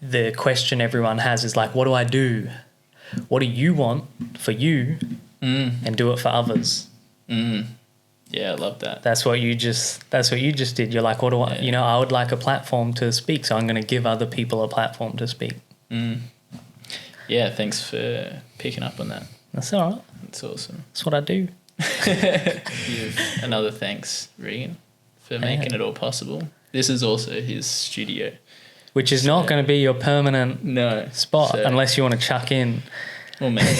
the question everyone has is like, what do I do? What do you want for you and do it for others? Yeah, I love that. That's what you just did. You're like, what do I, I would like a platform to speak, so I'm going to give other people a platform to speak. Yeah, thanks for picking up on that. That's all right. That's awesome. That's what I do. Another thanks, Regan, for making it all possible. This is also his studio. Which is not going to be your permanent spot unless you want to chuck in. Well, maybe.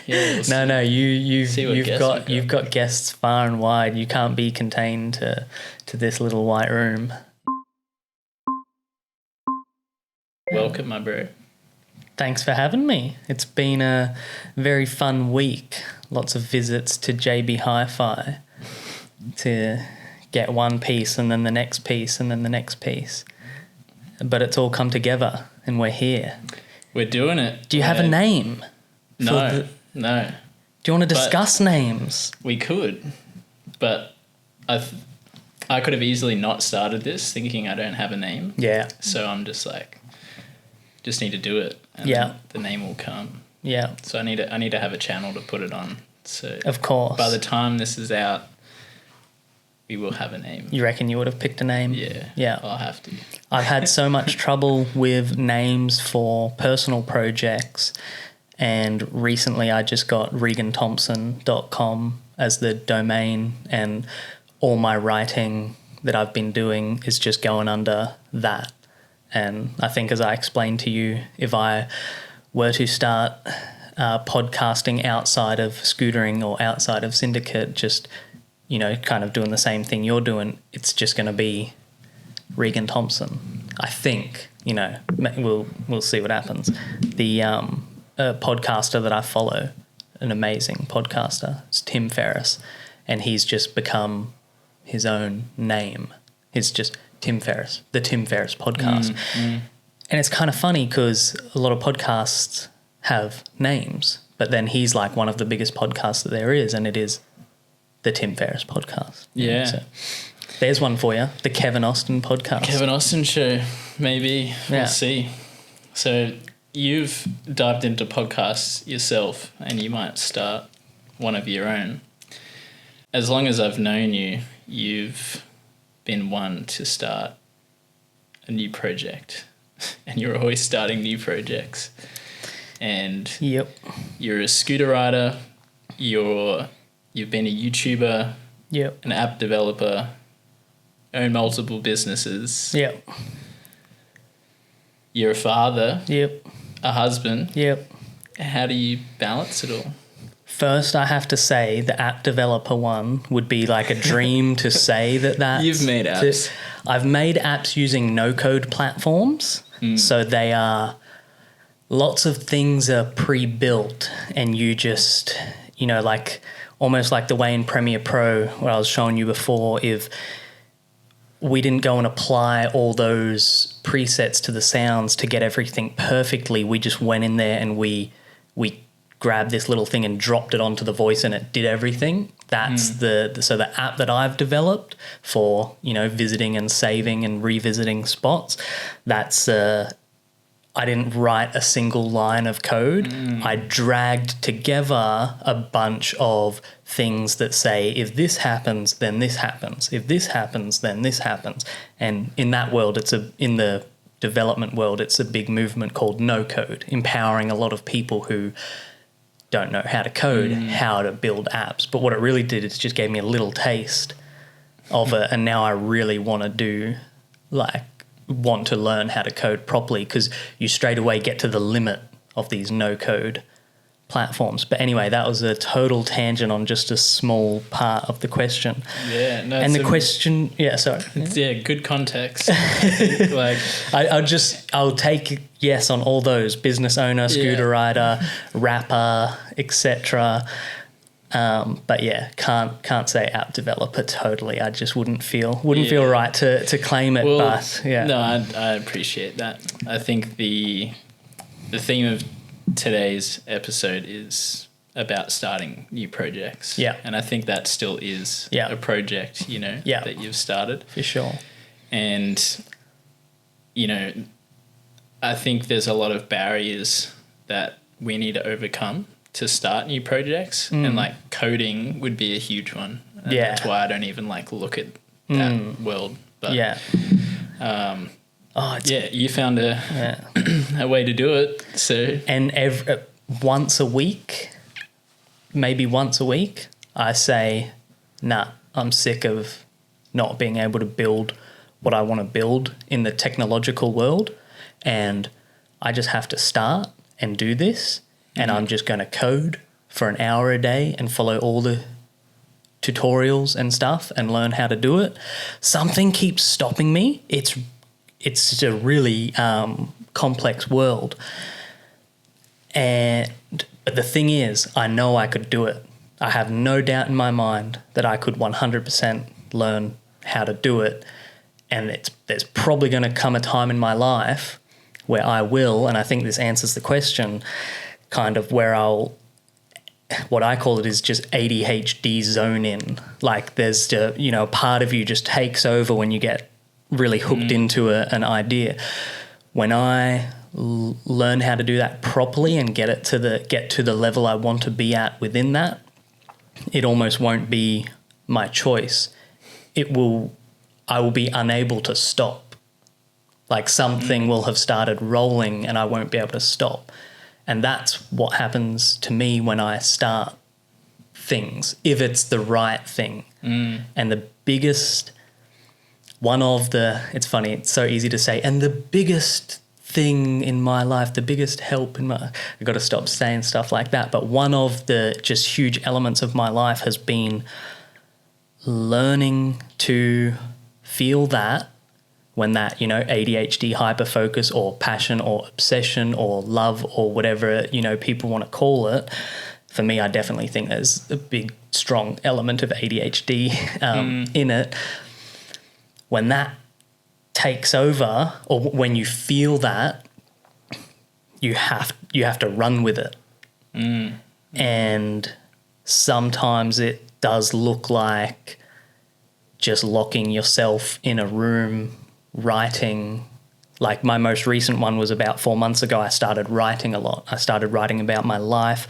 Yeah, no, you've got guests far and wide. You can't be contained to this little white room. Welcome, my bro. Thanks for having me. It's been a very fun week. Lots of visits to JB Hi-Fi to get one piece and then the next piece and then the next piece. But it's all come together and we're here. We're doing it. Do you have a name? No. Do you want to discuss names? We could, but I could have easily not started this thinking I don't have a name. Yeah. So I'm just like, just need to do it. And then the name will come. Yeah. So I need to have a channel to put it on. So of course. By the time this is out, we will have a name. You reckon you would have picked a name? Yeah. Yeah. I'll have to. I've had so much trouble with names for personal projects, and recently I just got reganthompson.com as the domain, and all my writing that I've been doing is just going under that. And I think, as I explained to you, if I were to start podcasting outside of Scootering or outside of Syndicate, just, kind of doing the same thing you're doing, it's just going to be Regan Thompson. I think, we'll see what happens. The podcaster that I follow, an amazing podcaster, is Tim Ferriss, and he's just become his own name. It's just Tim Ferriss, the Tim Ferriss podcast. And it's kind of funny because a lot of podcasts have names, but then he's like one of the biggest podcasts that there is, and it is the Tim Ferriss podcast. Yeah. So there's one for you, the Kevin Austin podcast. Kevin Austin show, maybe. We'll see. So you've dived into podcasts yourself, and you might start one of your own. As long as I've known you, you've been one to start a new project, and you're always starting new projects. And you're a scooter rider, you've been a YouTuber, an app developer, own multiple businesses. You're a father, a husband. How do you balance it all? First, I have to say the app developer one would be like a dream to say that. You've made apps. I've made apps using no-code platforms. So they are, lots of things are pre-built, and you just, like almost like the way in Premiere Pro, what I was showing you before, if we didn't go and apply all those presets to the sounds to get everything perfectly. We just went in there and we grabbed this little thing and dropped it onto the voice, and it did everything. That's so the app that I've developed for, visiting and saving and revisiting spots, that's I didn't write a single line of code. I dragged together a bunch of things that say, if this happens, then this happens. If this happens, then this happens. And in that world, in the development world, it's a big movement called no code, empowering a lot of people who don't know how to code, how to build apps. But what it really did is just gave me a little taste of it, and now I really want to learn how to code properly, because you straight away get to the limit of these no-code platforms. But anyway, that was a total tangent on just a small part of the question. Yeah, no. And the question, sorry. Yeah, good context. I think, I'll take yes on all those: business owner, scooter rider, rapper, etc. But can't say app developer totally. I just wouldn't feel right to claim it. No, I appreciate that. I think the theme of today's episode is about starting new projects. And I think that still is a project, that you've started. For sure. And, I think there's a lot of barriers that we need to overcome to start new projects, and like coding would be a huge one. And that's why I don't even like look at that world. But you found a way to do it. So and once a week, I say, nah, I'm sick of not being able to build what I want to build in the technological world, and I just have to start and do this, and I'm just going to code for an hour a day and follow all the tutorials and stuff and learn how to do it. Something keeps stopping me. It's a really complex world, but the thing is, I know I could do it. I have no doubt in my mind that I could 100% learn how to do it, and there's probably going to come a time in my life where I will, and I think this answers the question, kind of where what I call it is just ADHD zone in. Like there's part of you just takes over when you get really hooked into an idea. When I learn how to do that properly and get to the level I want to be at within that, it almost won't be my choice. I will be unable to stop. Like something will have started rolling and I won't be able to stop. And that's what happens to me when I start things, if it's the right thing. And the biggest it's funny, it's so easy to say, and the biggest thing in my life, the biggest help I've got to stop saying stuff like that. But one of the just huge elements of my life has been learning to feel that when that, ADHD hyperfocus or passion or obsession or love or whatever, people want to call it. For me, I definitely think there's a big, strong element of ADHD in it. When that takes over, or when you feel that, you have to run with it. And sometimes it does look like just locking yourself in a room writing. Like my most recent one was about 4 months ago. I started writing a lot. I started writing about my life,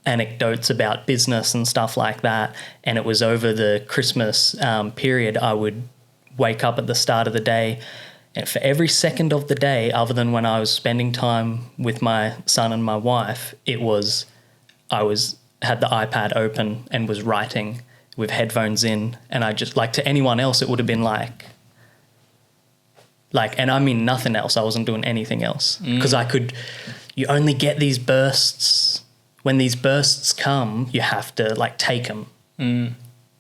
anecdotes about business and stuff like that. And it was over the Christmas period. I would wake up at the start of the day, and for every second of the day, other than when I was spending time with my son and my wife, I had the iPad open and was writing with headphones in. And I just, like, to anyone else, it would have been like, and I mean nothing else. I wasn't doing anything else because you only get these bursts. When these bursts come, you have to take them.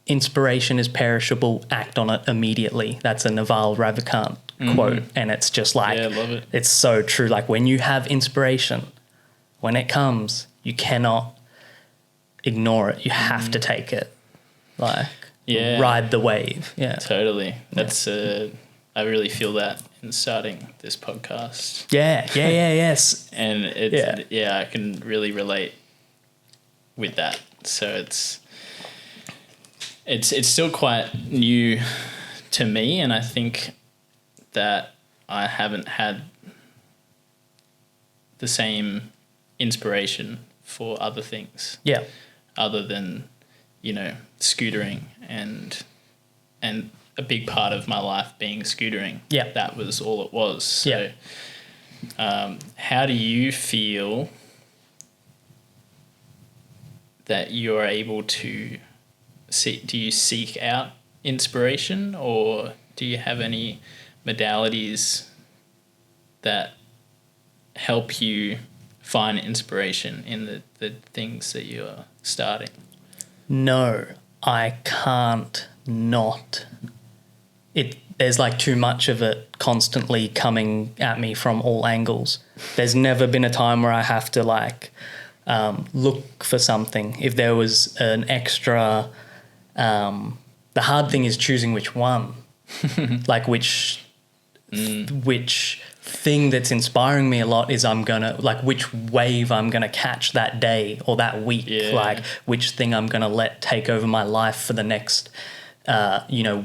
Inspiration is perishable. Act on it immediately. That's a Naval Ravikant quote. And it's just I love it. It's so true. Like when you have inspiration, when it comes, you cannot ignore it. You have to take it. Ride the wave. Yeah, totally. That's I really feel that in starting this podcast. Yes. And I can really relate with that. So it's still quite new to me, and I think that I haven't had the same inspiration for other things. Yeah. Other than, scootering and a big part of my life being scootering. Yeah. That was all it was. So how do you feel that you're able to do you seek out inspiration, or do you have any modalities that help you find inspiration in the things that you're starting? No, I can't not. There's too much of it constantly coming at me from all angles. There's never been a time where I have to look for something. If there was an extra, the hard thing is choosing which one, which thing that's inspiring me a lot is which wave I'm gonna catch that day or that week, which thing I'm gonna let take over my life for the next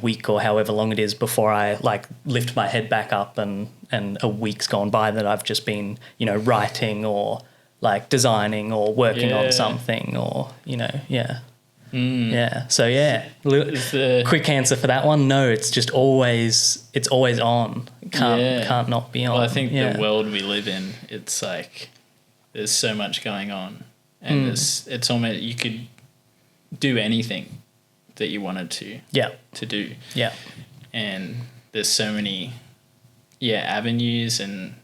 week or however long it is before I like lift my head back up and a week's gone by that I've just been, writing or like designing or working on something or, yeah. Yeah. So quick answer for that one. No, it's just always on. Can't not be on. Well, I think the world we live in, it's like there's so much going on, and it's almost you could do anything that you wanted to do. Yeah. And there's so many avenues and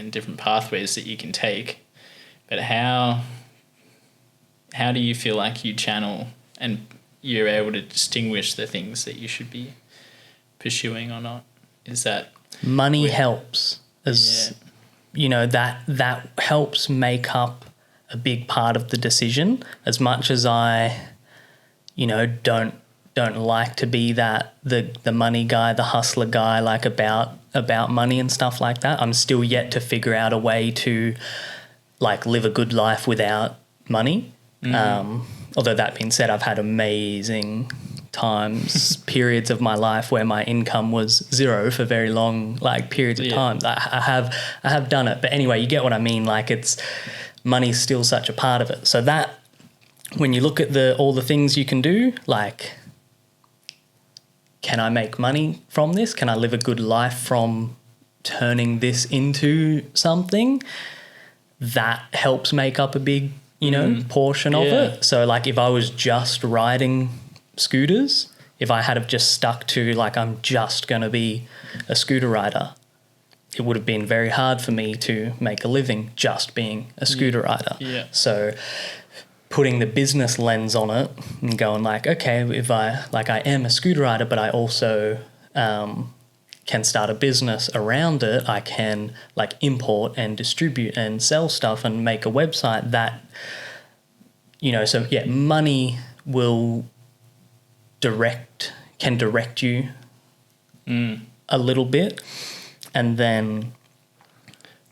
different pathways that you can take. But how do you feel like you channel and you're able to distinguish the things that you should be pursuing or not? Is that money helps that helps make up a big part of the decision. As much as I don't like to be that the money guy, the hustler guy, like about money and stuff like that, I'm still yet to figure out a way to like live a good life without money. Although that being said, I've had amazing periods of my life where my income was zero for very long periods of time. I have done it. But anyway, you get what I mean. Like money's still such a part of it. So that when you look at all the things you can do, like, can I make money from this? Can I live a good life from turning this into something? That helps make up a big portion of it. So like if I was just riding scooters, if I had have just stuck to like I'm just going to be a scooter rider, it would have been very hard for me to make a living just being a scooter rider. Yeah. So putting the business lens on it and going like, okay, if I am a scooter rider, but I also can start a business around it, I can like import and distribute and sell stuff and make a website that, money can direct you a little bit, and then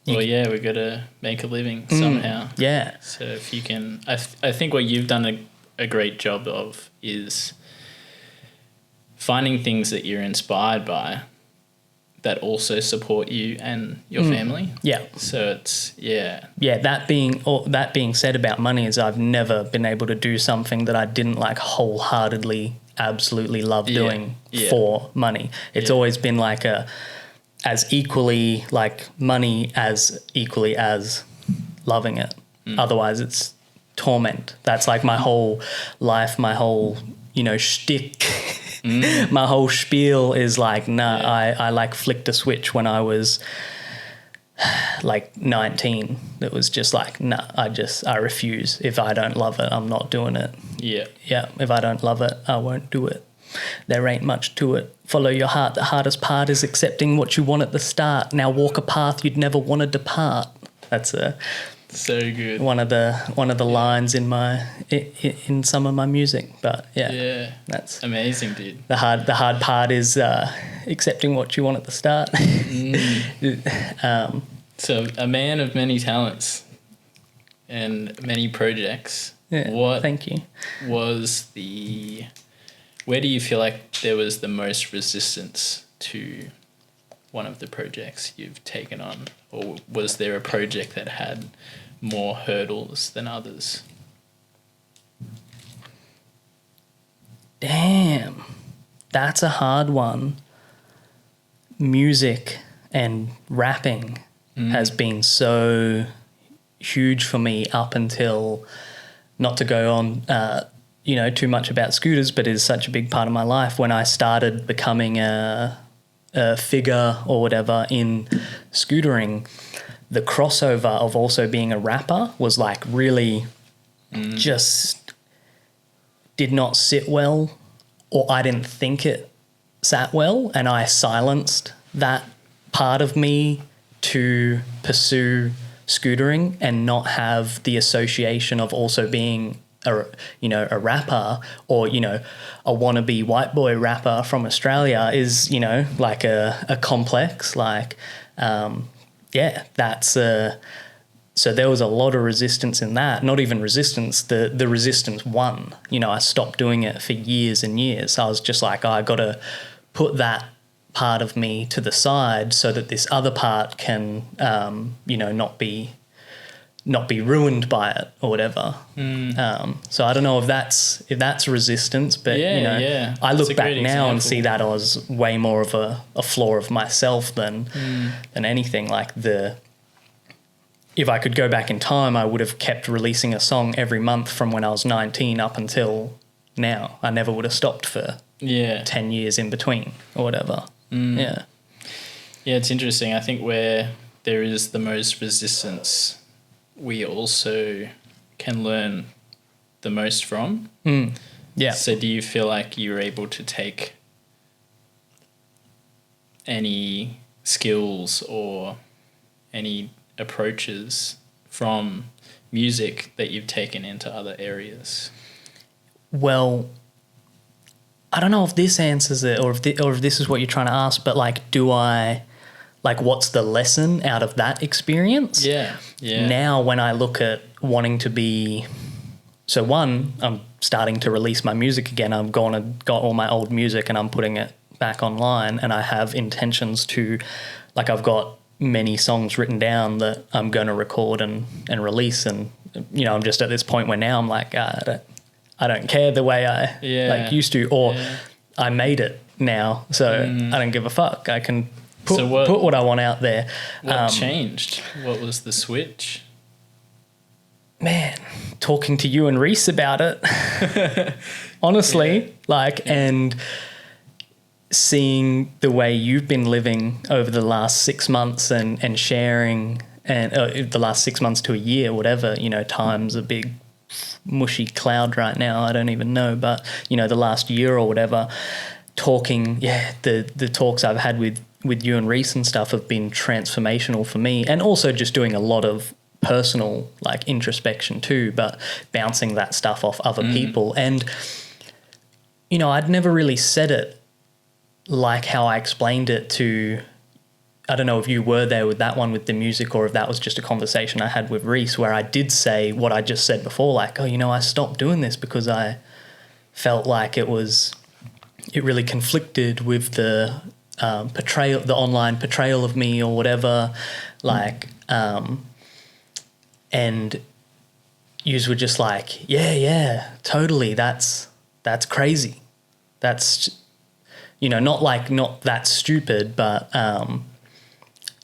we got to make a living somehow. Yeah. So if you can, I think what you've done a great job of is finding things that you're inspired by that also support you and your family. Yeah. So it's that being said about money is I've never been able to do something that I didn't like wholeheartedly absolutely love doing for money. It's always been like as equally like money as equally as loving it. Otherwise it's torment. That's like my whole life, my whole shtick. My whole spiel is like, I like flicked a switch when I was like 19. It was just like, I refuse. If I don't love it, I'm not doing it. Yeah. Yeah. If I don't love it, I won't do it. There ain't much to it. Follow your heart. The hardest part is accepting what you want at the start. Now walk a path you'd never want to depart. That's so good. One of the lines in some of my music, but that's amazing, dude. The hard part is accepting what you want at the start. So a man of many talents and many projects. Yeah, thank you. Where do you feel like there was the most resistance to one of the projects you've taken on, or was there a project that had more hurdles than others? Damn, that's a hard one. Music and rapping has been so huge for me up until, not to go on too much about scooters, but it is such a big part of my life. When I started becoming a figure or whatever in scootering, the crossover of also being a rapper was like really just did not sit well, or I didn't think it sat well, and I silenced that part of me to pursue scootering and not have the association of also being a rapper or, a wannabe white boy rapper from Australia is, like a complex, like, that's So there was a lot of resistance in that. Not even resistance, the resistance won. You know, I stopped doing it for years and years. I was just like, I got to put that part of me to the side so that this other part can, not be ruined by it or whatever. So I don't know if that's resistance, but I look back now and see that as way more of a flaw of myself than anything. Like if I could go back in time, I would have kept releasing a song every month from when I was 19 up until now. I never would have stopped for 10 years in between or whatever. Yeah, it's interesting. I think where there is the most resistance, we also can learn the most from. Yeah. So do you feel like you're able to take any skills or any approaches from music that you've taken into other areas? Well, I don't know if this answers it or if this is what you're trying to ask, but what's the lesson out of that experience? Yeah. Now when I look at wanting to be... So one, I'm starting to release my music again. I've gone and got all my old music and I'm putting it back online, and I have intentions to... I've got many songs written down that I'm going to record and release, and, I'm just at this point where now I'm like, I don't care the way I used to, or I made it now, so I don't give a fuck. I can... Put what I want out there. What changed? What was the switch? Man, talking to you and Reese about it, honestly, and seeing the way you've been living over the last 6 months and sharing, and the last 6 months to a year, whatever, time's a big mushy cloud right now. I don't even know, but, the last year or whatever, talking, the talks I've had with you and Reese and stuff have been transformational for me, and also just doing a lot of personal introspection too, but bouncing that stuff off other people. And I'd never really said it like how I explained it to... I don't know if you were there with that one with the music, or if that was just a conversation I had with Reese where I did say what I just said before, I stopped doing this because I felt like it really conflicted with the portrayal, the online portrayal of me or whatever, and yous were just like, yeah, totally, that's crazy, that's, not that stupid, but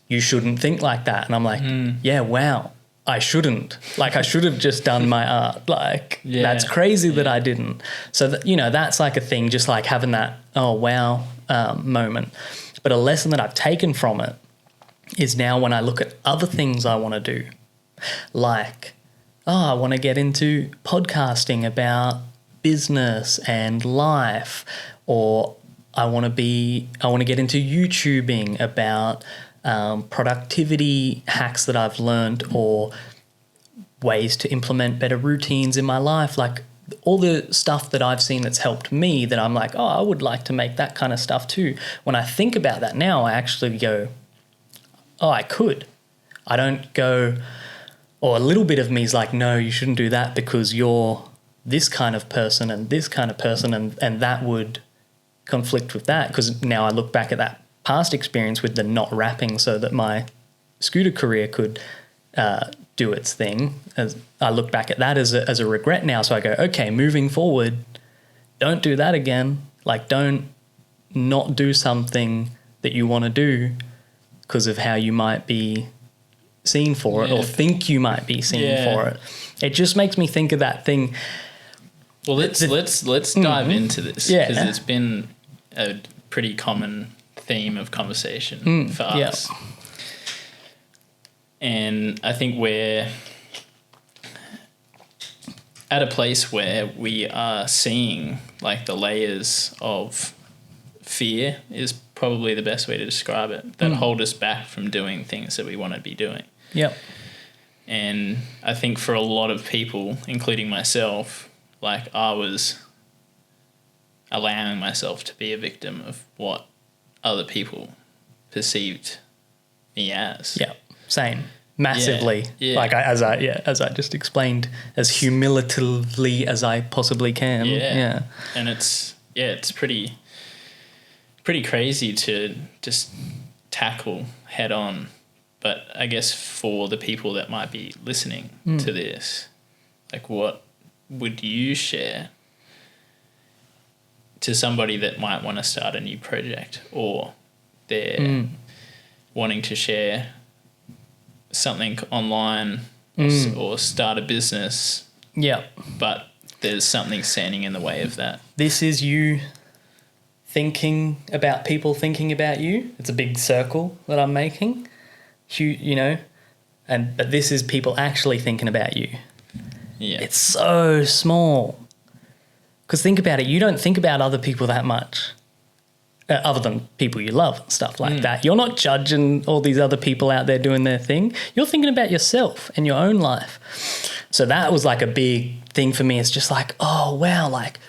you shouldn't think like that. And I'm like, yeah, wow, I shouldn't, I should have just done my art, that's crazy that I didn't. So that's a thing, just having that oh wow moment. But a lesson that I've taken from it is now when I look at other things I want to do, I want to get into podcasting about business and life, or I want to get into YouTubing about productivity hacks that I've learned, or ways to implement better routines in my life, all the stuff that I've seen that's helped me, that I'm like, oh, I would like to make that kind of stuff too. When I think about that now, I actually go, oh, I could. I don't go, or a little bit of me is like, no, you shouldn't do that because you're this kind of person and this kind of person, and that would conflict with that. Because now I look back at that past experience with the not rapping so that my scooter career could do its thing. As I look back at that as a regret now. So I go, okay, moving forward, don't do that again. Don't not do something that you want to do because of how you might be seen for it, or think you might be seen for it. It just makes me think of that thing. Well, let's dive into this, because it's been a pretty common theme of conversation for us. And I think we're at a place where we are seeing the layers of fear is probably the best way to describe it, that hold us back from doing things that we want to be doing. Yep. And I think for a lot of people, including myself, I was allowing myself to be a victim of what other people perceived me as. Yeah, same. massively. Yeah. Like as I just explained, as humiliatively as I possibly can. Yeah. And it's pretty crazy to just tackle head on. But I guess for the people that might be listening to this, like, what would you share to somebody that might want to start a new project, or they're wanting to share something online or start a business? Yeah. But there's something standing in the way of that. This is you thinking about people thinking about you. It's a big circle that I'm making, you know, but this is people actually thinking about you. Yeah. It's so small. Because think about it, you don't think about other people that much, other than people you love and stuff like that. You're not judging all these other people out there doing their thing. You're thinking about yourself and your own life. So that was like a big thing for me. It's just like, oh, wow, like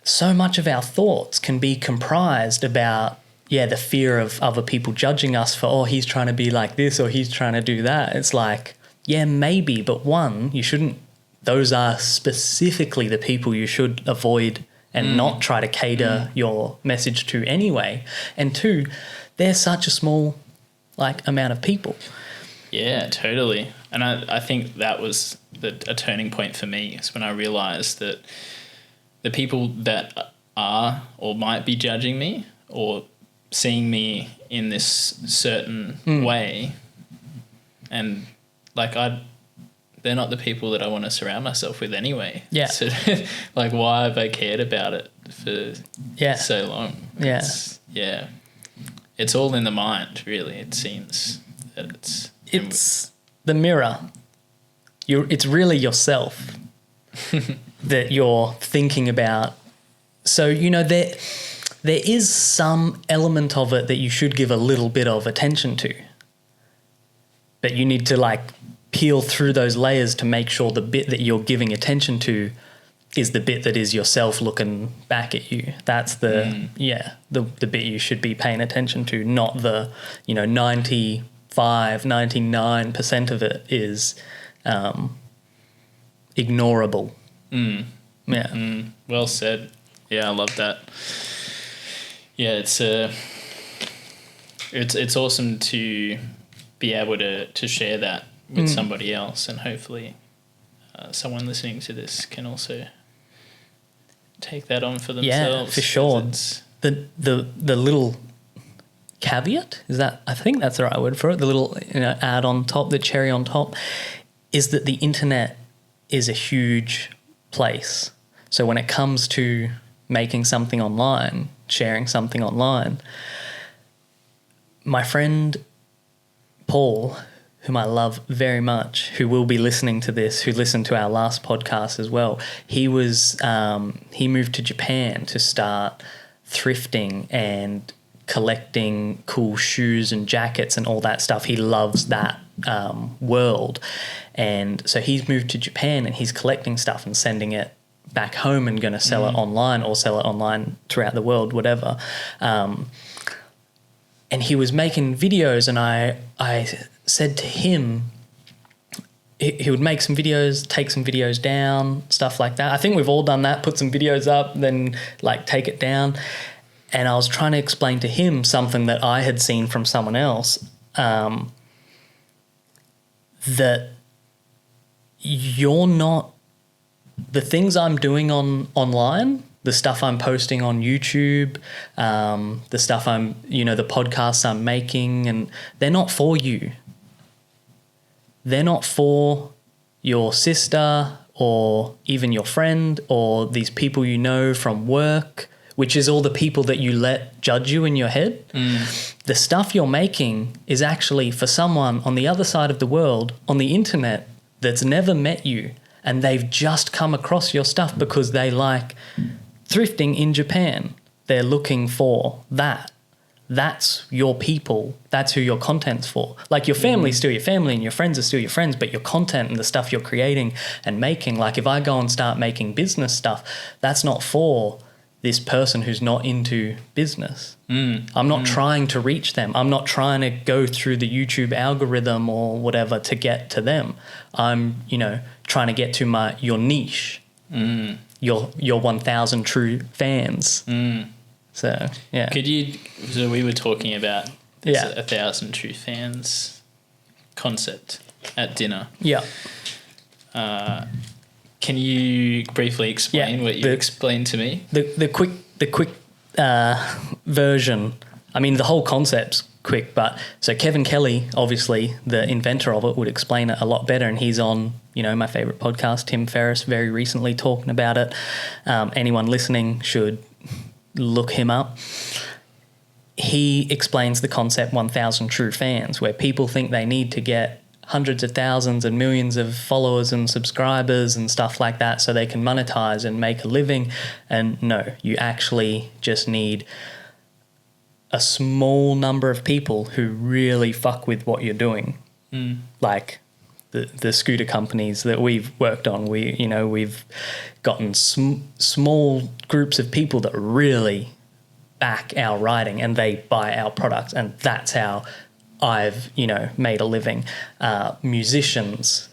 so much of our thoughts can be comprised about, the fear of other people judging us for, oh, he's trying to be like this or he's trying to do that. It's like, yeah, maybe, but one, you shouldn't. Those are specifically the people you should avoid and not try to cater your message to anyway. And two, they're such a small amount of people. Yeah, totally. And I think that was a turning point for me, is when I realised that the people that are or might be judging me or seeing me in this certain way, and they're not the people that I want to surround myself with anyway. Yeah. So, why have I cared about it for so long? Yeah. It's all in the mind, really. It seems that it's the mirror. It's really yourself that you're thinking about. So, you know, there is some element of it that you should give a little bit of attention to. But you need to peel through those layers to make sure the bit that you're giving attention to is the bit that is yourself looking back at you. That's the bit you should be paying attention to, not the, 99% of it is ignorable. Yeah. Well said. Yeah, I love that. Yeah, it's awesome to be able to share that with somebody else, and hopefully someone listening to this can also take that on for themselves. Yeah, for sure. The little caveat, I think that's the right word for it, the little add on top, the cherry on top, is that the internet is a huge place. So when it comes to making something online, sharing something online, my friend Paul, whom I love very much, who will be listening to this, who listened to our last podcast as well, he moved to Japan to start thrifting and collecting cool shoes and jackets and all that stuff. He loves that world. And so he's moved to Japan and he's collecting stuff and sending it back home and going to sell it online or sell it online throughout the world, whatever. And he was making videos, and I said to him, he would make some videos, take some videos down, stuff like that. I think we've all done that, put some videos up, then take it down. And I was trying to explain to him something that I had seen from someone else, that you're not, the things I'm doing online, the stuff I'm posting on YouTube, the stuff the podcasts I'm making, and they're not for you. They're not for your sister or even your friend or these people you know from work, which is all the people that you let judge you in your head. The stuff you're making is actually for someone on the other side of the world, on the internet, that's never met you, and they've just come across your stuff because they like thrifting in Japan. They're looking for that. That's your people. That's who your content's for. Your family's still your family and your friends are still your friends, but your content and the stuff you're creating and making, if I go and start making business stuff, that's not for this person who's not into business. Mm. I'm not trying to reach them. I'm not trying to go through the YouTube algorithm or whatever to get to them. I'm, trying to get to your niche, your 1,000 true fans. Mm. So, yeah. So we were talking about this 1,000 true fans concept at dinner. Yeah. Can you briefly explain what you explained to me? The quick version. I mean, the whole concept's quick, but so Kevin Kelly, obviously the inventor of it, would explain it a lot better, and he's on, my favorite podcast, Tim Ferriss, very recently talking about it. Anyone listening should look him up. He explains the concept 1,000 true fans, where people think they need to get hundreds of thousands and millions of followers and subscribers and stuff like that so they can monetize and make a living. And no, you actually just need a small number of people who really fuck with what you're doing. Like the scooter companies that we've worked on, we've gotten small groups of people that really back our writing and they buy our products, and that's how I've, made a living. Musicians,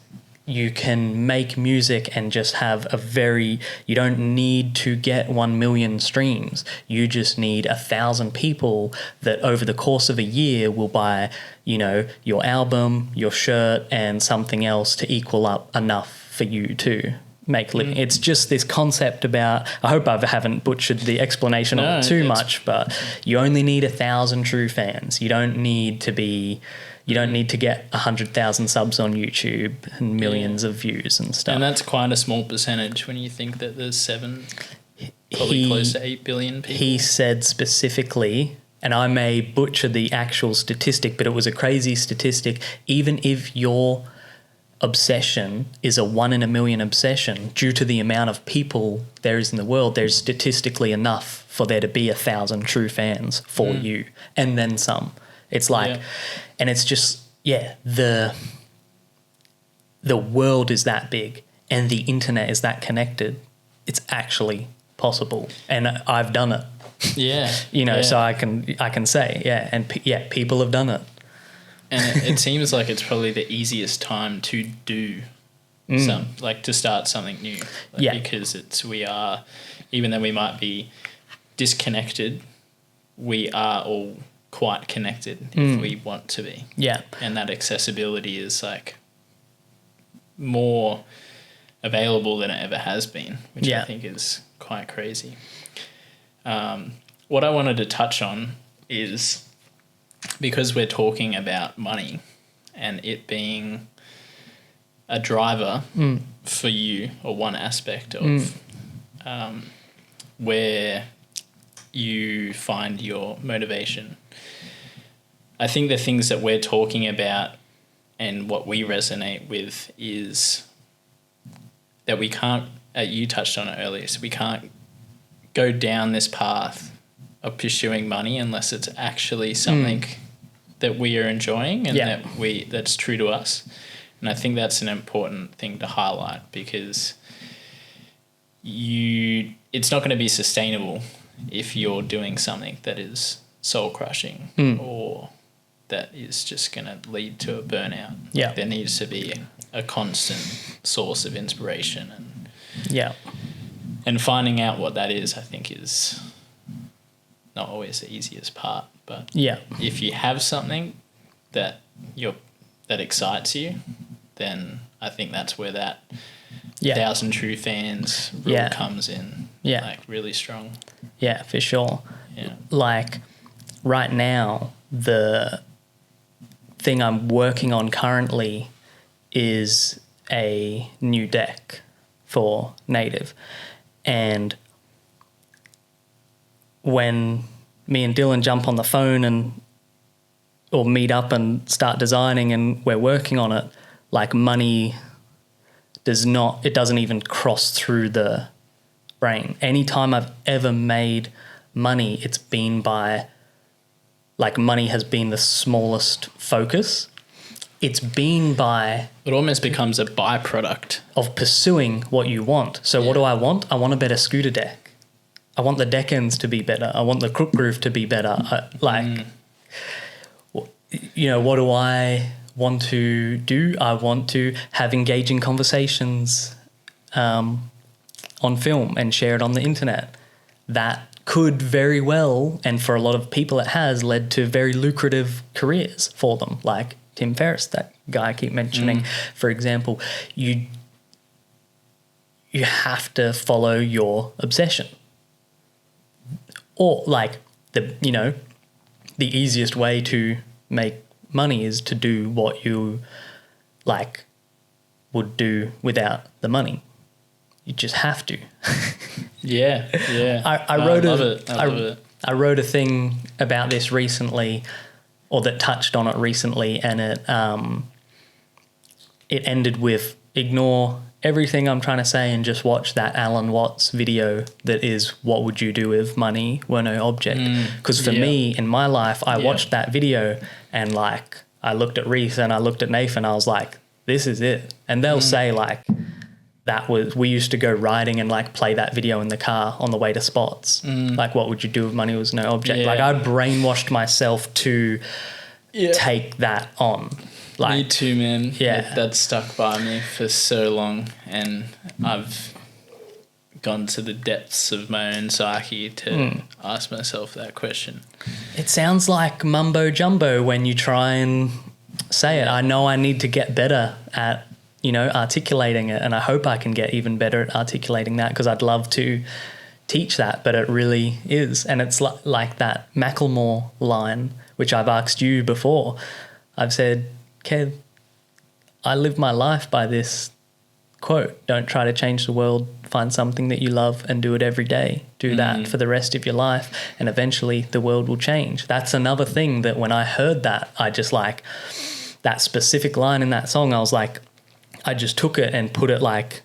you can make music and just have you don't need to get 1 million streams. You just need 1,000 people that over the course of a year will buy, your album, your shirt, and something else to equal up enough for you to make a living. It's just this concept about, I hope I haven't butchered the explanation of it too much, but you only need 1,000 true fans. You don't need to get 100,000 subs on YouTube and millions of views and stuff. And that's quite a small percentage when you think that there's probably close to 8 billion people. He said specifically, and I may butcher the actual statistic, but it was a crazy statistic, even if your obsession is a 1 in a million obsession, due to the amount of people there is in the world, there's statistically enough for there to be 1,000 true fans for you, and then some. It's like, and it's just, the world is that big and the internet is that connected. It's actually possible, and I've done it. So I can say, and people have done it. And it seems like it's probably the easiest time to do to start something new. Because we are, even though we might be disconnected, we are all quite connected if we want to be. Yeah. And that accessibility is like more available than it ever has been, which I think is quite crazy. What I wanted to touch on is, because we're talking about money and it being a driver for you, or one aspect of where you find your motivation, I think the things that we're talking about and what we resonate with is that we can't, you touched on it earlier, so we can't go down this path of pursuing money unless it's actually something that we are enjoying and that's true to us. And I think that's an important thing to highlight, because it's not going to be sustainable if you're doing something that is soul crushing or that is just going to lead to a burnout. Yeah. There needs to be a constant source of inspiration, and finding out what that is, I think, is not always the easiest part. But if you have something that excites you, then I think that's where that 1,000 true fans rule comes in. Like really strong. Yeah, for sure. Yeah. Like right now, the thing I'm working on currently is a new deck for native. And when me and Dylan jump on the phone or meet up and start designing and we're working on it, like money doesn't even cross through the brain. Anytime I've ever made money, it's been money has been the smallest focus. It's been by... It almost becomes a byproduct of pursuing what you want. So what do I want? I want a better scooter deck. I want the deck ends to be better. I want the crook groove to be better. What do I want to do? I want to have engaging conversations on film and share it on the internet. That could very well, and for a lot of people it has, led to very lucrative careers for them, like Tim Ferriss, that guy I keep mentioning. For example, you have to follow your obsession. Or like the easiest way to make money is to do what you like would do without the money. You just have to. Yeah. I love it. I wrote a thing about this recently, or that touched on it recently, and it ended with ignore everything I'm trying to say and just watch that Alan Watts video that is what would you do if money were no object? Because for me, in my life, I watched that video and like I looked at Reese and I looked at Nathan, I was like, this is it. And they'll say like, we used to go riding and like play that video in the car on the way to spots. Like, what would you do if money was no object? Like, I brainwashed myself to take that on. Like, me too, man. Yeah. That stuck by me for so long, and I've gone to the depths of my own psyche to ask myself that question. It sounds like mumbo jumbo when you try and say it. I know I need to get better at articulating it, and I hope I can get even better at articulating that, because I'd love to teach that, but it really is. And it's like that Macklemore line, which I've asked you before. I've said, Kev, I live my life by this quote: don't try to change the world, find something that you love and do it every day. Do that for the rest of your life, and eventually the world will change. That's another thing that when I heard that, I just like that specific line in that song, I was like, I just took it and put it like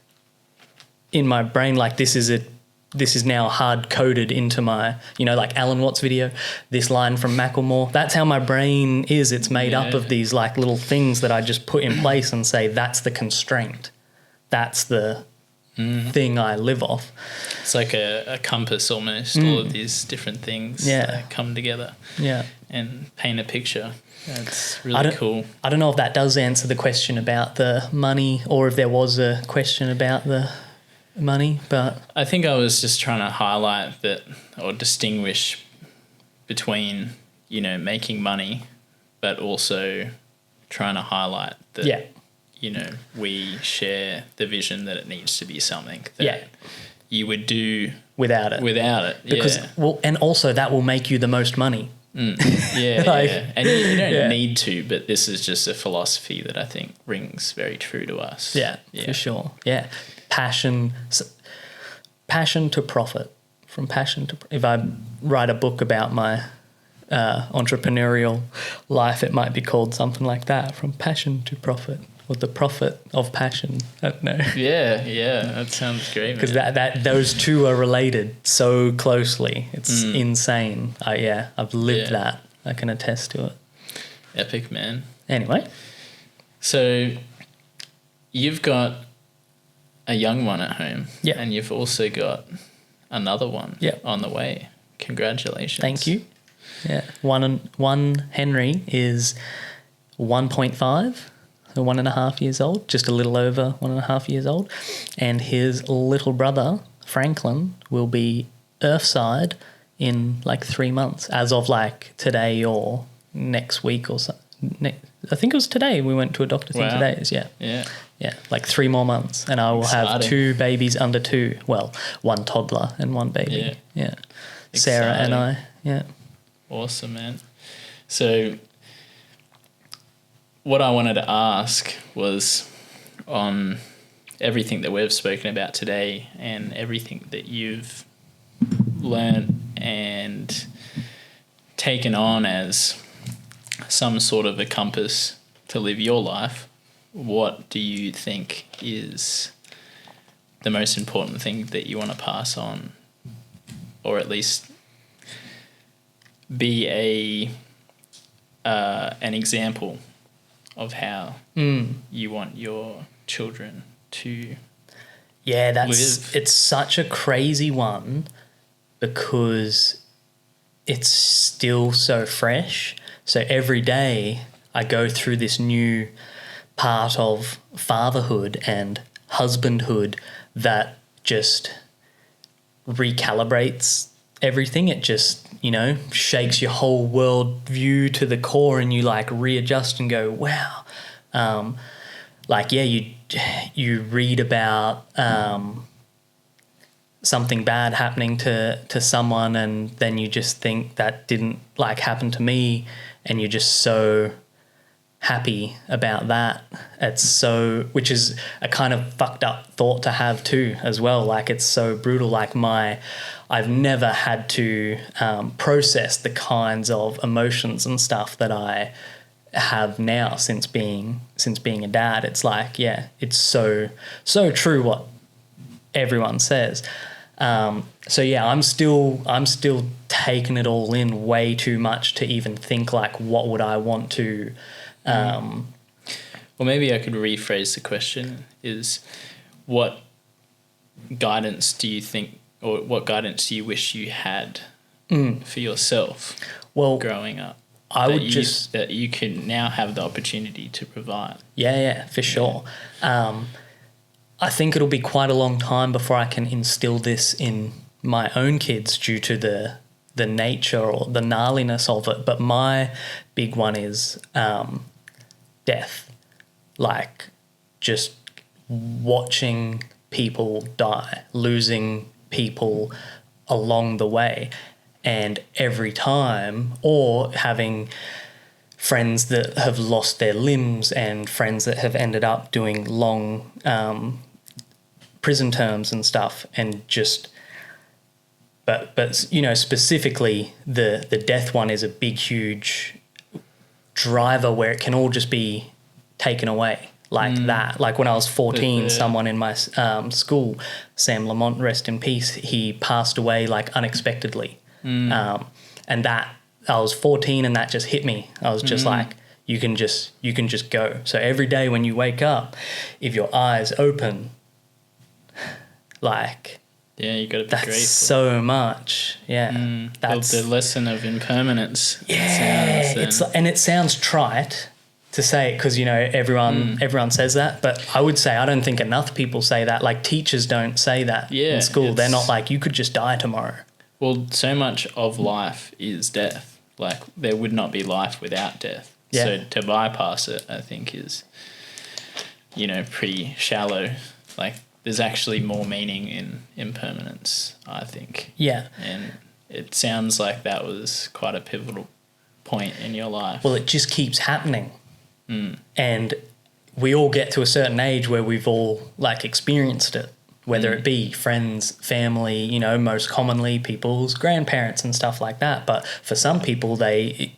in my brain, like this is now hard coded into my, like Alan Watts video, this line from Macklemore. That's how my brain is. It's made up of these like little things that I just put in place and say, that's the constraint. That's the thing I live off. It's like a compass almost, all of these different things that come together and paint a picture. That's really cool. I don't know if that does answer the question about the money, or if there was a question about the money, but I think I was just trying to highlight that, or distinguish between making money, but also trying to highlight that we share the vision that it needs to be something that you would do without it because and also that will make you the most money. And you don't need to, but this is just a philosophy that I think rings very true to us. For sure. Passion to profit. From passion to if I write a book about my entrepreneurial life, it might be called something like that: from passion to profit, or the profit of passion. I don't know. That sounds great, because that those two are related so closely. It's insane. I've lived that. I can attest to it. Epic, man. Anyway, so you've got a young one at home, and you've also got another one on the way. Congratulations. Thank you. One Henry is 1.5, so 1.5 years old, just a little over 1.5 years old, and his little brother Franklin will be Earthside in like 3 months, as of like today or next week or so. I think it was today we went to a doctor's in today's. Like 3 more months, and I will have 2 babies under 2. Well, 1 toddler and 1 baby. Sarah and I. Awesome, man. So what I wanted to ask was, on everything that we've spoken about today and everything that you've learned and taken on as some sort of a compass to live your life, what do you think is the most important thing that you want to pass on, or at least be an example of how you want your children to live? It's such a crazy one, because it's still so fresh. So every day I go through this new part of fatherhood and husbandhood that just recalibrates everything. It just, shakes your whole world view to the core, and you like readjust and go, wow. You read about something bad happening to someone, and then you just think that didn't like happen to me, and you're just so happy about that. Which is a kind of fucked up thought to have too as well. Like, it's so brutal. Like I've never had to process the kinds of emotions and stuff that I have now since being a dad. It's like, yeah, it's so true what everyone says. So yeah, I'm still taking it all in way too much to even think like, what would I want to well, maybe I could rephrase the question is, what guidance do you think, or what guidance do you wish you had for yourself growing up? That you can now have the opportunity to provide. Yeah, for sure. I think it'll be quite a long time before I can instill this in my own kids due to the nature or the gnarliness of it. But my big one is death. Like, just watching people die, losing people along the way. And every time, or having friends that have lost their limbs and friends that have ended up doing long prison terms and stuff, and just but specifically the death one is a big, huge driver where it can all just be taken away like that. Like when I was 14, someone in my school, Sam Lamont, rest in peace, he passed away like unexpectedly. And that, I was 14 and that just hit me. I was just like, you can just go. So every day when you wake up, if your eyes open, like, yeah, you got to be that's grateful. So much. Yeah. That's the lesson of impermanence. Yeah. It sounds trite to say it because, everyone says that, but I would say I don't think enough people say that. Like, teachers don't say that in school. They're not like, you could just die tomorrow. Well, so much of life is death. Like, there would not be life without death. Yeah. So to bypass it, I think, is, pretty shallow. Like, there's actually more meaning in impermanence, I think. Yeah. And it sounds like that was quite a pivotal point in your life. Well, it just keeps happening. And we all get to a certain age where we've all, like, experienced it. Whether it be friends, family, most commonly people's grandparents and stuff like that. But for some people, they,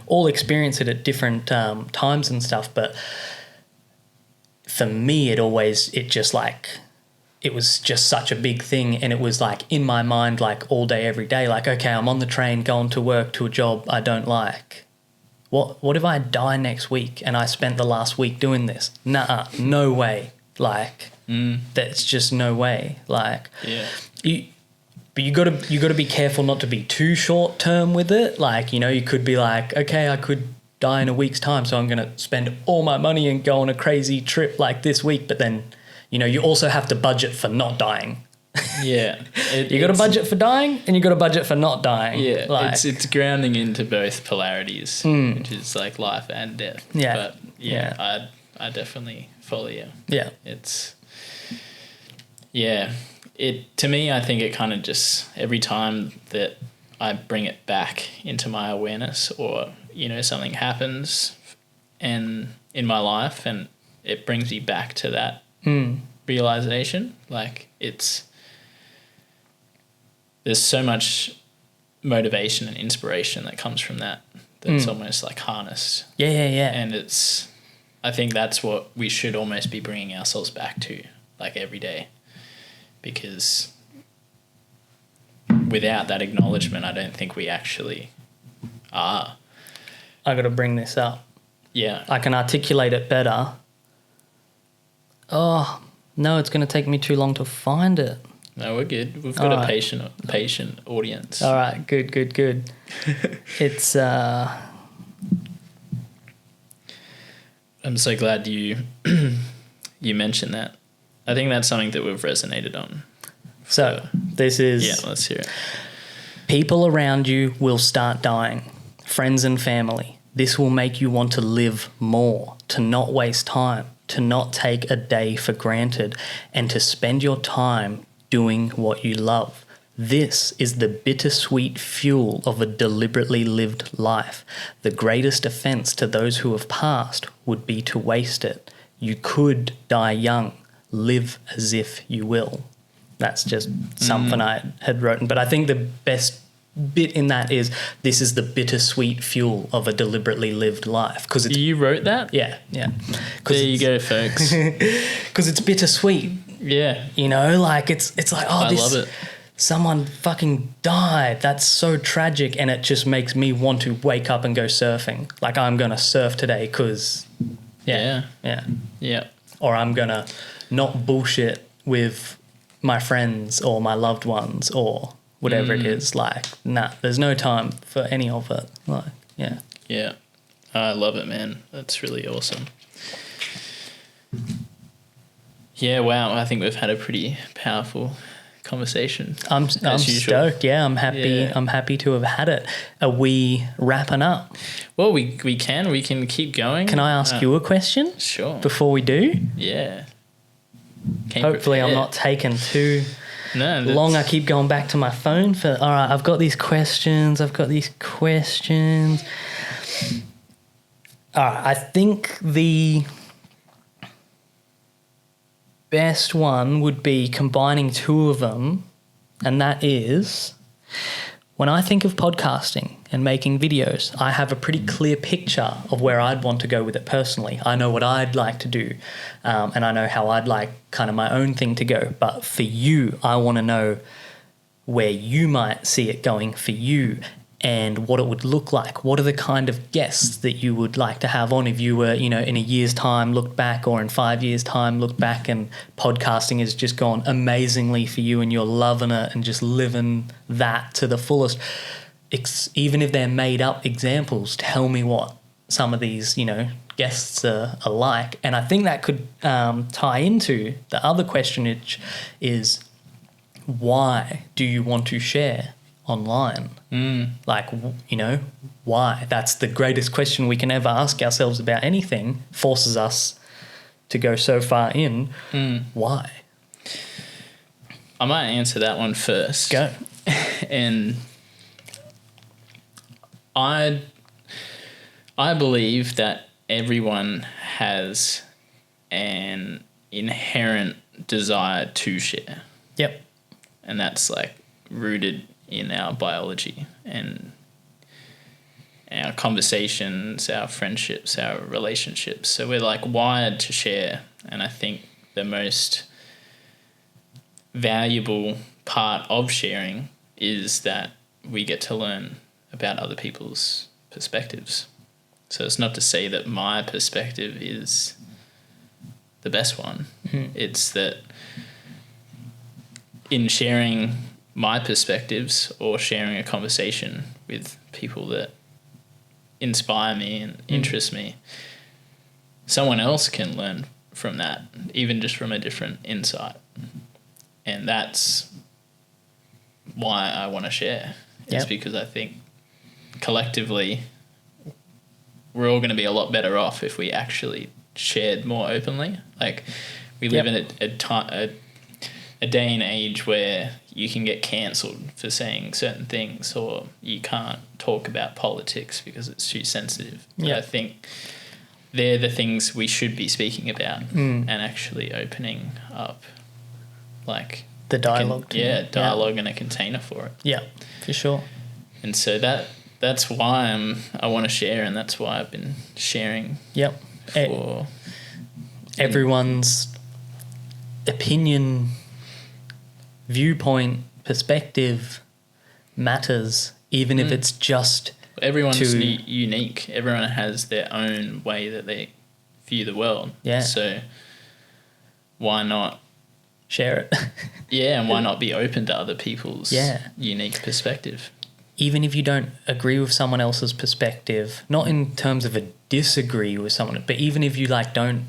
all experience it at different times and stuff. But for me, it was just such a big thing. And it was like in my mind, like all day, every day, like, okay, I'm on the train going to work to a job I don't like. What if I die next week and I spent the last week doing this? Nah, no way. Like, that's just no way. Like, but you gotta be careful not to be too short term with it. Like, you could be like, okay, I could die in a week's time, so I'm gonna spend all my money and go on a crazy trip like this week. But then, you also have to budget for not dying. Yeah, you got to budget for dying, and you got to budget for not dying. Yeah, like, it's grounding into both polarities, which is like life and death. Yeah, but I definitely follow you. Yeah, to me, I think it kind of just, every time that I bring it back into my awareness, or something happens and in my life, and it brings me back to that realization. Like, there's so much motivation and inspiration that comes from that. That's almost like harnessed. Yeah. And I think that's what we should almost be bringing ourselves back to, like, every day. Because without that acknowledgement, I don't think we actually are. I got to bring this up. Yeah. I can articulate it better. Oh, no, it's going to take me too long to find it. No, we're good. We've got All a right. patient audience. All right, good. It's I'm so glad you you mentioned that. I think that's something that we've resonated on. so this is Yeah, let's hear it. people around you will start dying, friends and family. This will make you want to live more, to not waste time, to not take a day for granted, and to spend your time doing what you love. This is the bittersweet fuel of a deliberately lived life. The greatest offense to those who have passed would be to waste it. You could die young. Live as if you will. That's just something I had written. But I think the best bit in that is this is the bittersweet fuel of a deliberately lived life. Cause it's, You wrote that? yeah. There you go, folks. Because it's bittersweet. Yeah. You know, like it's like, oh, I love it. someone fucking died. That's so tragic. And it just makes me want to wake up and go surfing. Like I'm going to surf today because, yeah. Or I'm going to not bullshit with my friends or my loved ones or whatever it is. Like, nah, there's no time for any of it. Like, yeah. Yeah. I love it, man. That's really awesome. Yeah, wow. I think we've had a pretty powerful conversation. I'm usual. stoked. Yeah, I'm happy. Yeah. I'm happy to have had it. Are we wrapping up? Well, we can keep going. Can I ask you a question? Sure. Before we do? Yeah. Came Hopefully I'm prepared. not taking too No, long. I keep going back to my phone for, all right, I've got these questions. All right, I think the best one would be combining two of them, and that is when I think of podcasting and making videos, I have a pretty clear picture of where I'd want to go with it personally. I know what I'd like to do, and I know how I'd like kind of my own thing to go. But for you, I want to know where you might see it going for you and what it would look like. What are the kind of guests that you would like to have on if you were, you know, in a year's time looked back, or in 5 years' time looked back and podcasting has just gone amazingly for you and you're loving it and just living that to the fullest. Even if they're made up examples, tell me what some of these, you know, guests are like. And I think that could tie into the other question, which is, why do you want to share online? Like, you know, why? That's the greatest question we can ever ask ourselves about anything. Forces us to go so far in. Why? I might answer that one first. Go. And I believe that everyone has an inherent desire to share. Yep. And that's like rooted in our biology and our conversations, our friendships, our relationships. So we're like wired to share. And I think the most valuable part of sharing is that we get to learn about other people's perspectives. So it's not to say that my perspective is the best one. It's that in sharing my perspectives or sharing a conversation with people that inspire me and interest me, someone else can learn from that, even just from a different insight. And that's why I want to share. It's because I think collectively we're all going to be a lot better off if we actually shared more openly. Like we live in a day and age where you can get cancelled for saying certain things, or you can't talk about politics because it's too sensitive. But I think they're the things we should be speaking about and actually opening up, like The dialogue. Dialogue and a container for it. Yeah, for sure. And so that's why I want to share, and that's why I've been sharing. Yep. For everyone's opinion, viewpoint, perspective matters, even if it's just everyone's unique. Everyone has their own way that they view the world. Yeah. So why not share it. Yeah, and why not be open to other people's unique perspective? Even if you don't agree with someone else's perspective, not in terms of a disagree with someone, but even if you like don't,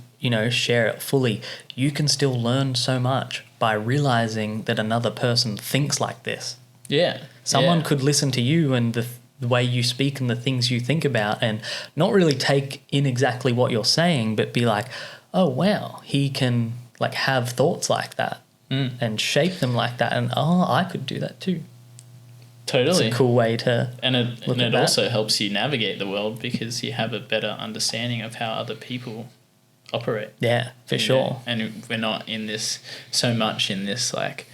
share it fully, you can still learn so much by realizing that another person thinks like this. Yeah. Someone could listen to you and the way you speak and the things you think about and not really take in exactly what you're saying, but be like, oh, wow, he can like have thoughts like that and shape them like that. And, I could do that too. Totally. It's a cool way to look at it that. also helps you navigate the world because you have a better understanding of how other people operate. Yeah, for sure. And we're not in this so much in this like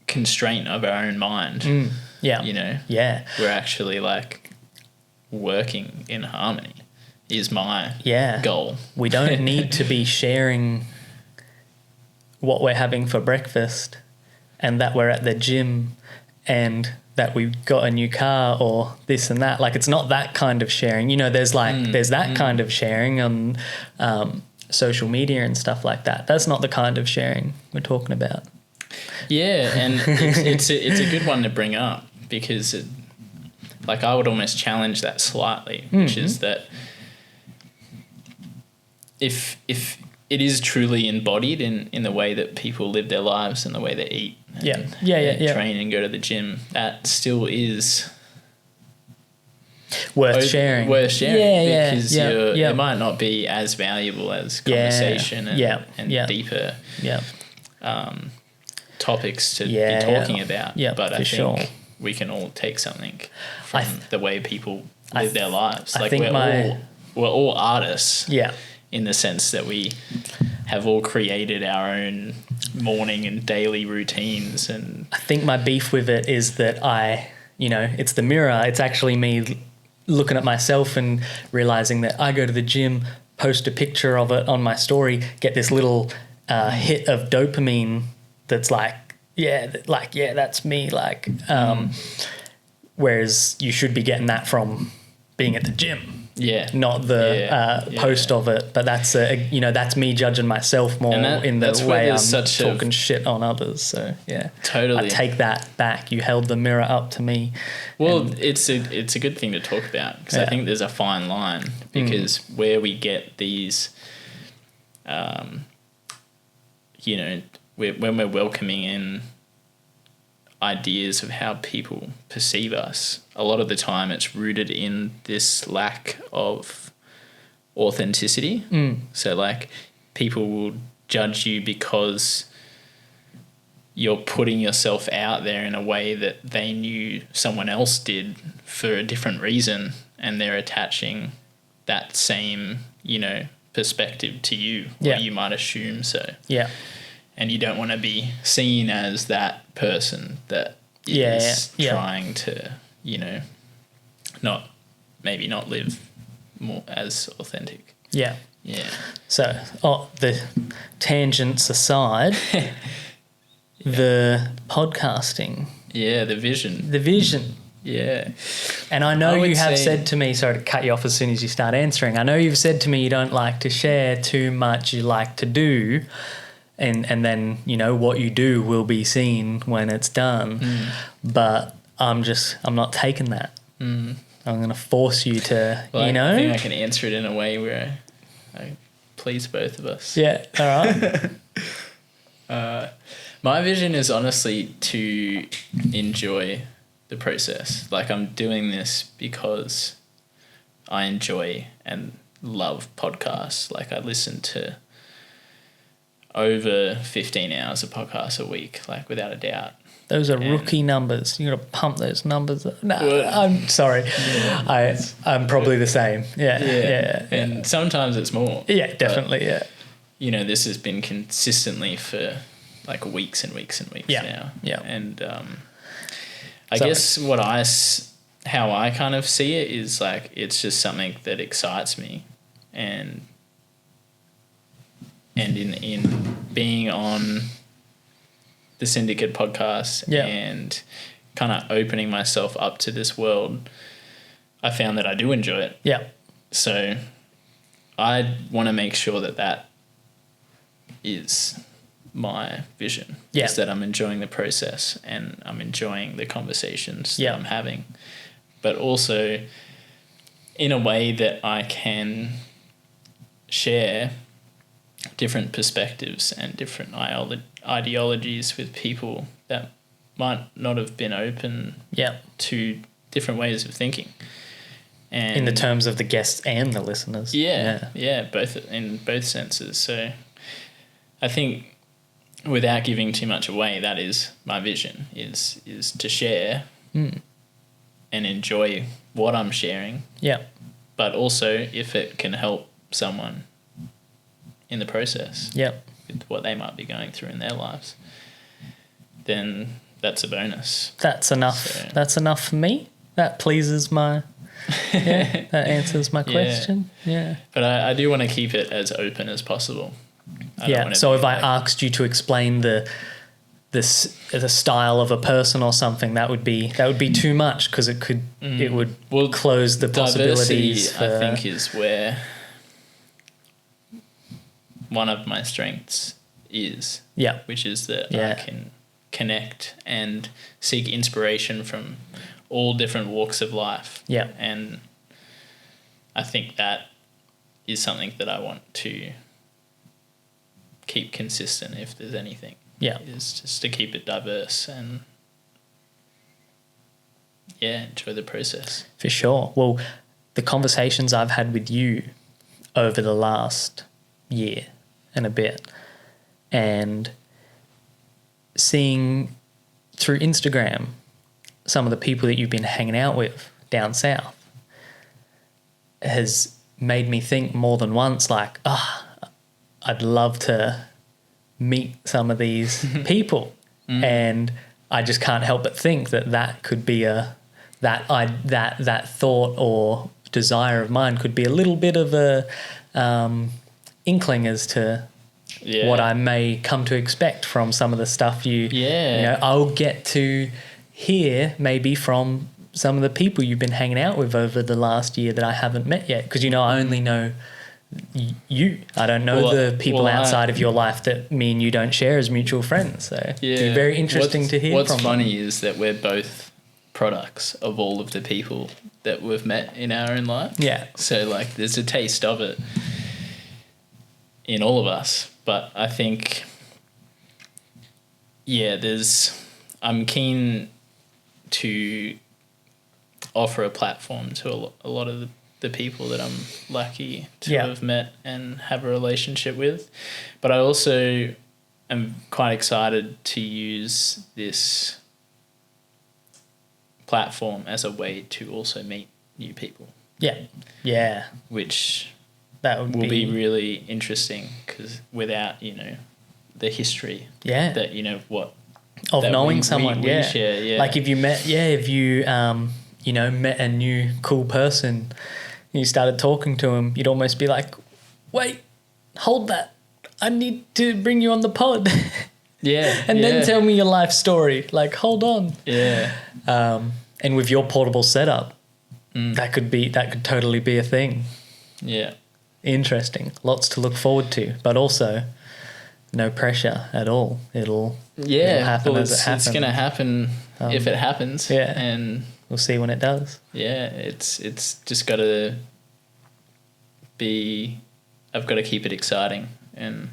constraint of our own mind. Yeah. Yeah. We're actually like working in harmony is my goal. We don't need to be sharing what we're having for breakfast and that we're at the gym and that we got a new car or this and that. Like, it's not that kind of sharing. There's that kind of sharing on social media and stuff like that. That's not the kind of sharing we're talking about. Yeah, and it's a good one to bring up because I would almost challenge that slightly, which is that if it is truly embodied in the way that people live their lives and the way they eat and train and go to the gym, that still is worth sharing. Because it might not be as valuable as conversation and deeper topics to be talking about. Yeah, but I think we can all take something from the way people live their lives. Like we're all artists. Yeah. In the sense that we have all created our own morning and daily routines. And I think my beef with it is that it's the mirror. It's actually me looking at myself and realizing that I go to the gym, post a picture of it on my story, get this little hit of dopamine that's that's me. Whereas you should be getting that from being at the gym. Yeah, not the post of it, but that's that's me judging myself more in the way I'm talking shit on others. So totally, I take that back. You held the mirror up to me. Well, it's a good thing to talk about because I think there's a fine line because where we get these, when we're welcoming in ideas of how people perceive us, a lot of the time it's rooted in this lack of authenticity. So like people will judge you because you're putting yourself out there in a way that they knew someone else did for a different reason, and they're attaching that same perspective to you, or you might assume so. And you don't want to be seen as that person that is trying to, not live more as authentic. Yeah. So, the tangents aside, the podcasting. Yeah, the vision. Yeah. And I know you have said to me, sorry to cut you off as soon as you start answering, I know you've said to me you don't like to share too much, you like to do. And then, what you do will be seen when it's done. But I'm not taking that. I'm going to force you to, I think I can answer it in a way where I please both of us. Yeah, all right. My vision is honestly to enjoy the process. Like, I'm doing this because I enjoy and love podcasts. Like, I listen to over 15 hours of podcasts a week, like without a doubt. Those are rookie numbers. You got to pump those numbers up. No, I'm sorry. Yeah, I'm probably the same. Yeah. And sometimes it's more. Yeah, definitely. This has been consistently for like weeks and weeks and weeks now. Yeah. And I guess how I kind of see it is like it's just something that excites me, and in being on the Syndicate podcast and kind of opening myself up to this world, I found that I do enjoy it. Yeah. So I want to make sure that is my vision. Yeah. Is that I'm enjoying the process and I'm enjoying the conversations that I'm having, but also in a way that I can share different perspectives and different ideologies with people that might not have been open to different ways of thinking. And in the terms of the guests and the listeners. Both in both senses. So I think without giving too much away, that is my vision, is to share and enjoy what I'm sharing. Yeah. But also if it can help someone in the process with what they might be going through in their lives, then that's a bonus. That's enough. So, that's enough for me. That pleases my... that answers my question. Yeah. But I do want to keep it as open as possible. So if I asked you to explain the style of a person or something, that would be too much, because it would close the possibilities. Diversity, I think, is where one of my strengths is. Yeah. Which is that I can connect and seek inspiration from all different walks of life. Yeah. And I think that is something that I want to keep consistent, if there's anything. Yeah. Is just to keep it diverse and enjoy the process. For sure. Well, the conversations I've had with you over the last year and a bit, and seeing through Instagram some of the people that you've been hanging out with down south, has made me think more than once, like, I'd love to meet some of these people. And I just can't help but think that could be that thought or desire of mine could be a little bit of a inkling as to what I may come to expect from some of the stuff I'll get to hear maybe from some of the people you've been hanging out with over the last year that I haven't met yet, because I only know you. I don't know the people outside of your life that me and you don't share as mutual friends. So it'd be very interesting to hear from them. What's funny is that we're both products of all of the people that we've met in our own life. Yeah. So like there's a taste of it in all of us. But I think I'm keen to offer a platform to a lot of the people that I'm lucky to have met and have a relationship with. But I also am quite excited to use this platform as a way to also meet new people. Yeah. Yeah. Which will be really interesting, because without, the history that, what... Of that knowing someone, we share, Like if you met a new cool person and you started talking to him, you'd almost be like, wait, hold that. I need to bring you on the pod. Yeah. And then tell me your life story. Like, hold on. Yeah. And with your portable setup, that could totally be a thing. Yeah. Interesting. Lots to look forward to, but also no pressure at all. It'll happen as it happens. It's going to happen if it happens. Yeah. And we'll see when it does. Yeah. It's just got to be, I've got to keep it exciting and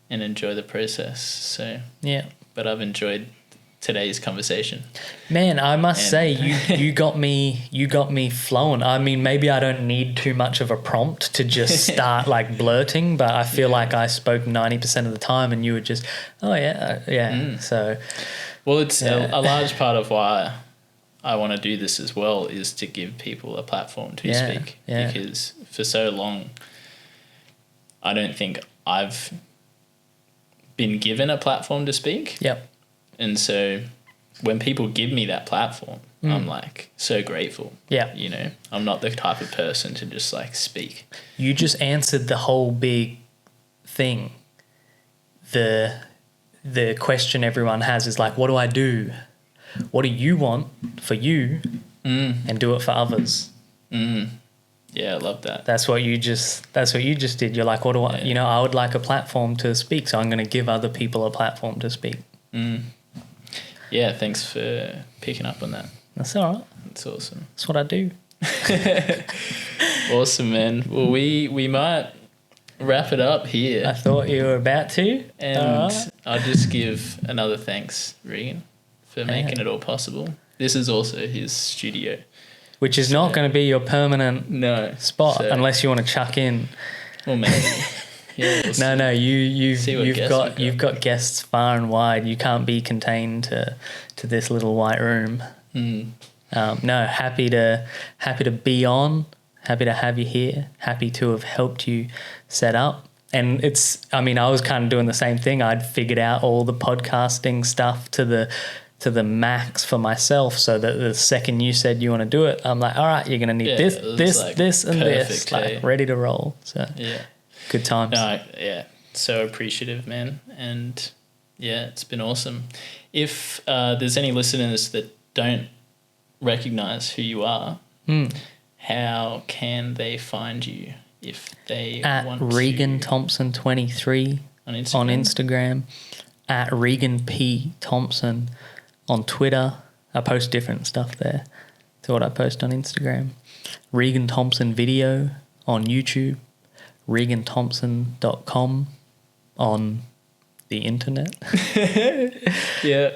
enjoy the process. So, yeah. But I've enjoyed today's conversation. Man, I must say you got me flowing. I mean, maybe I don't need too much of a prompt to just start like blurting, but I feel like I spoke 90% of the time and you were just, So, well, it's a large part of why I want to do this as well, is to give people a platform to speak. Yeah. Because for so long, I don't think I've been given a platform to speak. Yep. And so when people give me that platform, I'm like so grateful. Yeah. I'm not the type of person to just like speak. You just answered the whole big thing. The question everyone has is like, what do I do? What do you want for you and do it for others? Yeah. Yeah, I love that. That's what you just did. You're like, what do I, I would like a platform to speak, so I'm going to give other people a platform to speak. Yeah, thanks for picking up on that. That's all right. That's awesome. That's what I do. Awesome, man. Well, we might wrap it up here. I thought you were about to. And I'll just give another thanks, Regan, for making it all possible. This is also his studio. Which is not going to be your permanent spot unless you want to chuck in. Well, maybe. Yeah, we'll no, you've got guests far and wide. You can't be contained to this little white room. No, happy to be on. Happy to have you here. Happy to have helped you set up. And I was kind of doing the same thing. I'd figured out all the podcasting stuff to the max for myself, so that the second you said you want to do it, I'm like, all right, you're going to need this, and this, like ready to roll. So yeah, good times. No, yeah, so appreciative, man. And yeah, it's been awesome. If there's any listeners that don't recognize who you are, how can they find you if they want to? At Regan Thompson 23 on Instagram. At Regan P Thompson on Twitter. I post different stuff there to what I post on Instagram. Regan Thompson video on YouTube. reganthompson.com on the internet. Yeah.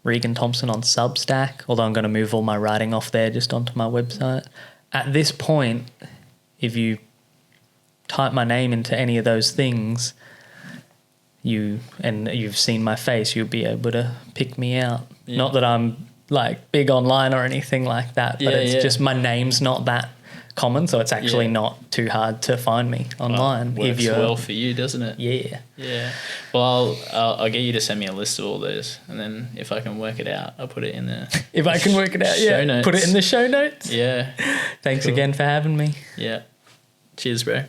Regan Thompson on Substack, although I'm going to move all my writing off there just onto my website. At this point, if you type my name into any of those things, you've seen my face, you'll be able to pick me out. Yeah. Not that I'm like big online or anything like that, but it's just my name's not that common, so it's actually not too hard to find me online. Well, works well for you, doesn't it? Yeah. Yeah. Well, I'll get you to send me a list of all those, and then if I can work it out, I'll put it in the if I can work it out, show notes. Put it in the show notes. Yeah. Thanks again for having me. Yeah. Cheers, bro.